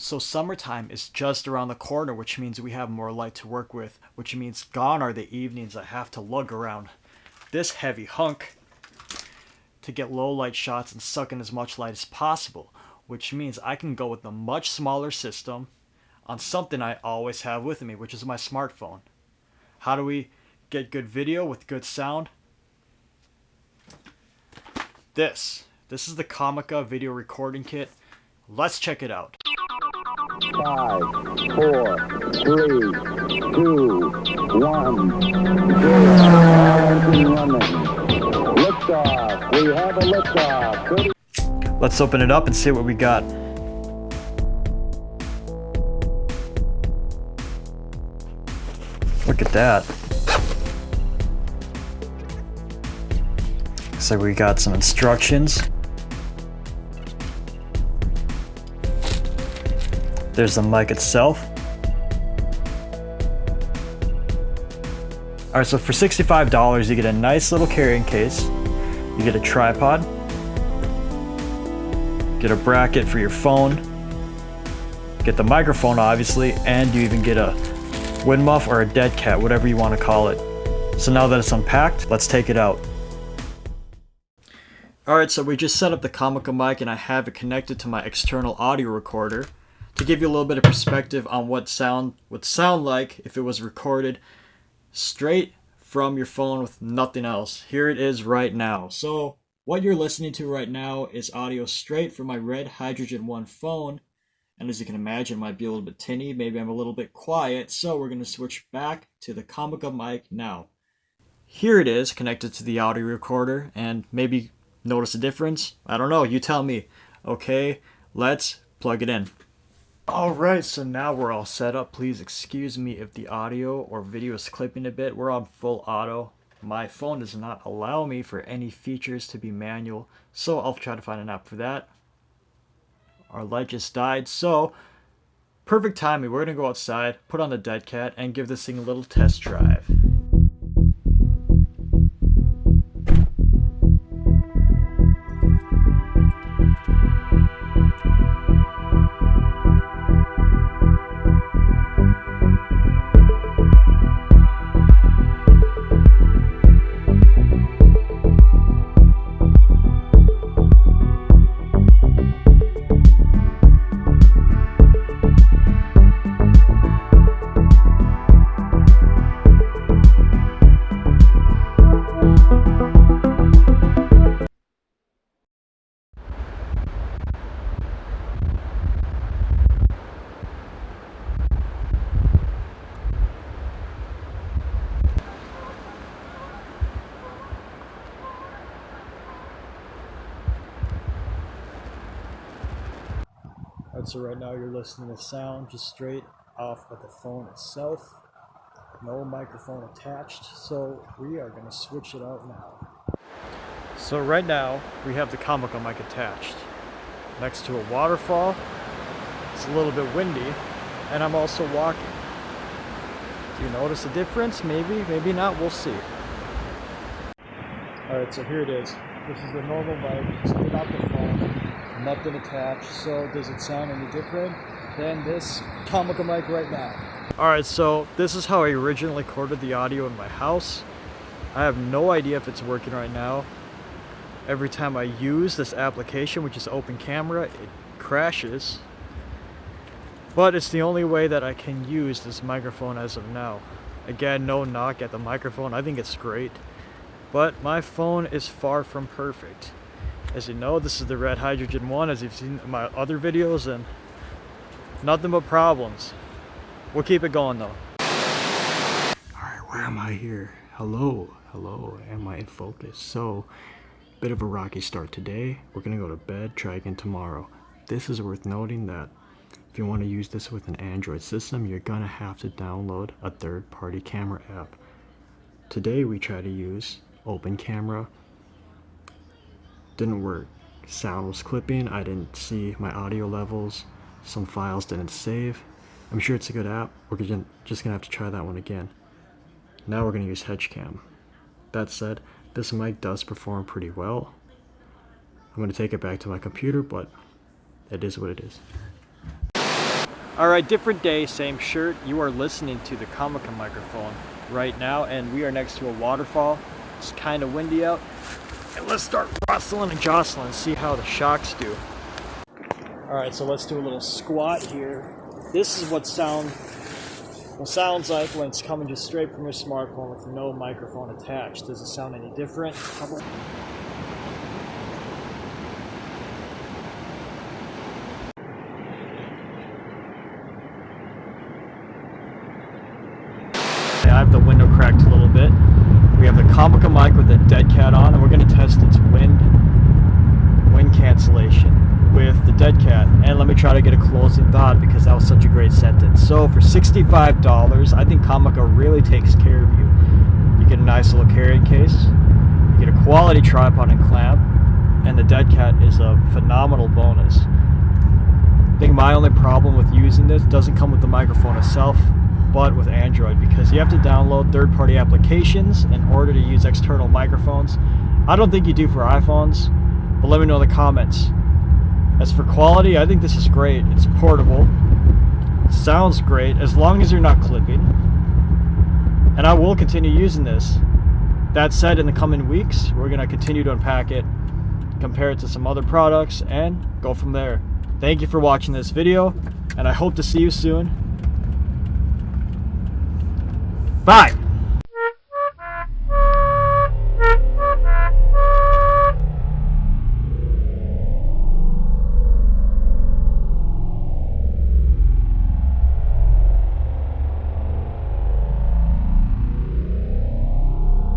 So summertime is just around the corner, which means we have more light to work with, which means gone are the evenings I have to lug around this heavy hunk to get low light shots and suck in as much light as possible, which means I can go with a much smaller system on something I always have with me, which is my smartphone. How do we get good video with good sound? This is the Comica video recording kit. Let's check it out. 5, 4, 3, 2, 1, 0. Engine running. Liftoff. We have a liftoff. Let's open it up and see what we got. Look at that. Looks like we got some instructions. There's the mic itself. Alright, so for $65 you get a nice little carrying case. You get a tripod. Get a bracket for your phone. Get the microphone obviously, and you even get a wind muff or a dead cat, whatever you want to call it. So now that it's unpacked, let's take it out. Alright, so we just set up the Comica mic and I have it connected to my external audio recorder to give you a little bit of perspective on what sound would sound like if it was recorded straight from your phone with nothing else. Here it is right now. So what you're listening to right now is audio straight from my Red Hydrogen 1 phone. And as you can imagine, it might be a little bit tinny, maybe I'm a little bit quiet, so we're going to switch back to the Comica mic now. Here it is connected to the audio recorder, and maybe notice a difference? I don't know, you tell me. Okay, let's plug it in. Alright, so now we're all set up. Please excuse me if the audio or video is clipping a bit. We're on full auto. My phone does not allow me for any features to be manual, so I'll try to find an app for that. Our light just died, so perfect timing. We're going to go outside, put on the dead cat, and give this thing a little test drive. So right now you're listening to sound just straight off of the phone itself. No microphone attached, so we are going to switch it out now. So right now we have the Comica mic attached next to a waterfall. It's a little bit windy, and I'm also walking. Do you notice a difference? Maybe, maybe not, we'll see. Alright, so here it is. This is the normal mic, straight off the phone. Nothing attached, so does it sound any different than this Comica mic right now? Alright, so this is how I originally recorded the audio in my house. I have no idea if it's working right now. Every time I use this application, which is Open Camera, it crashes. But it's the only way that I can use this microphone as of now. Again, no knock at the microphone, I think it's great. But my phone is far from perfect. As you know, this is the Red Hydrogen 1, as you've seen in my other videos, and nothing but problems. We'll keep it going though. Alright, where am I here? Hello, am I in focus? So, bit of a rocky start today. We're gonna go to bed, try again tomorrow. This is worth noting that if you want to use this with an Android system, you're gonna have to download a third-party camera app. Today we try to use Open Camera. Didn't work. Sound was clipping. I didn't see my audio levels. Some files didn't save. I'm sure it's a good app. We're just gonna have to try that one again. Now we're gonna use HedgeCam. That said, this mic does perform pretty well. I'm gonna take it back to my computer, but it is what it is. Alright, different day, same shirt. You are listening to the Comica microphone right now, and we are next to a waterfall. It's kind of windy out. And let's start rustling and jostling and see how the shocks do. Alright, so let's do a little squat here. This is what sounds like when it's coming just straight from your smartphone with no microphone attached. Does it sound any different? I have the window cracked a little bit. We have the Comica mic with the dead cat on, and we're going to test its wind cancellation with the dead cat. And let me try to get a closing thought because that was such a great sentence. So for $65, I think Comica really takes care of you. You get a nice little carrying case, you get a quality tripod and clamp, and the dead cat is a phenomenal bonus. I think my only problem with using this doesn't come with the microphone itself, but with Android, because you have to download third-party applications in order to use external microphones. I don't think you do for iPhones, but let me know in the comments. As for quality, I think this is great. It's portable, sounds great, as long as you're not clipping, and I will continue using this. That said, in the coming weeks, we're going to continue to unpack it, compare it to some other products, and go from there. Thank you for watching this video, and I hope to see you soon. Bye!